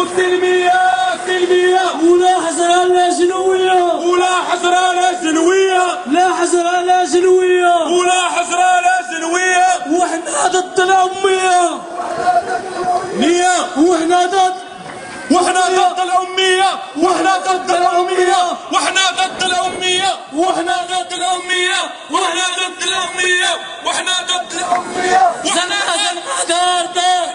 سلمية سلمية ولا حزر على جنوية ولا حزر على جنوية لا حزر على جنوية ولا حزر على جنوية وحنا ضد الأمية نية وحنا ضد الأمية وحنا ضد الأمية وحنا ضد الأمية وحنا ضد الأمية وحنا ضد الأمية وحنا ضد الأمية زنقة زنقة دار دار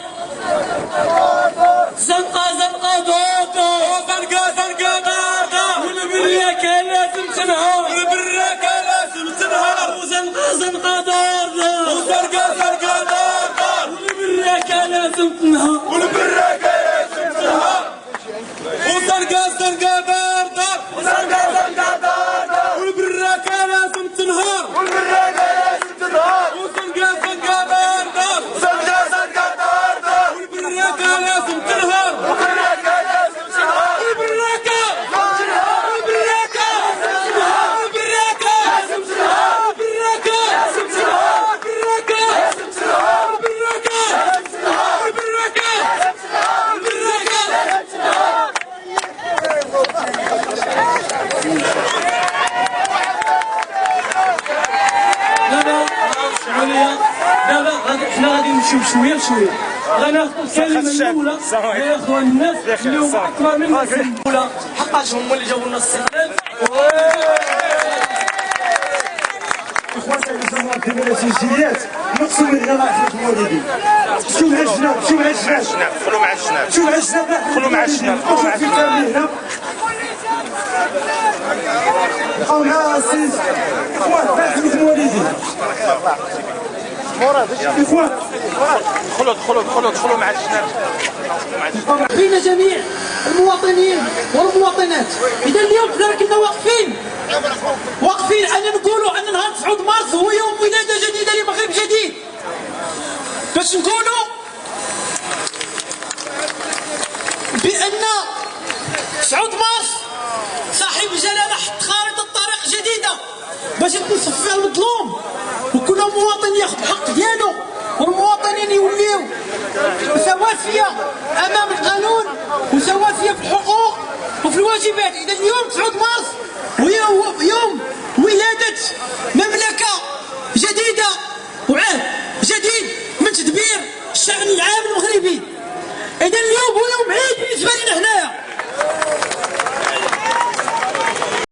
زنقة زنقة دار دار زنقة زنقة دار دار والبريكة لازم تنهار والبريكة لازم تنهار وزنقة زنقة دار دار وزنقة زنقة دار دار والبريكة لازم تنهار والبريكة لازم تنهار وزنقة زنقة دار دار وزنقة زنقة دار دار والبريكة لازم تنهار والبريكة لازم تنهار وزنقة زنقة دار دار وزنقة زنقة دار دار والبريكة لازم تنهار والبريكة لازم تنهار والبريكة والبريكة والبريكة لازم تنهار والبريكة لازم تنهار والبريكة لازم تنهار والبريكة لازم تنهار والبريكة لازم تنهار والبريكة لازم تنهار لا احنا غادي نمشيو بشويه بشويه غناخذ الكلمه الاولى يا اخوان الناس اللي هما اكبر من الناس الاولى حقاش هما اللي جاوبوا لنا الاستقلال اخواتنا كنسموها كاميرا تسجيليات نقصوا من غير اخوات المولدين شوف مع الجناب شوف مع الجناب دخلوا مع الجناب شوف مع الجناب دخلوا مع الجناب دخلوا مع الجناب بقاو مع السيد اخوات اخوات المولدين اخوات دخلوا مع الجناب بين جميع المواطنين والمواطنات. اذا اليوم حنا كنا واقفين ان نقولوا ان نهار 9 مارس هو يوم ولاده جديده لمغرب جديد، باش نقولوا بان 9 مارس صاحب الجلاله حط خارطه طريق جديده باش تنصف فيها المظلوم وكل مواطن ياخذ الحق ديالو والمواطنين يوليو سواسية امام القانون وسواسية في الحقوق وفي الواجبات. اذا اليوم 9 مارس هو يوم ولادة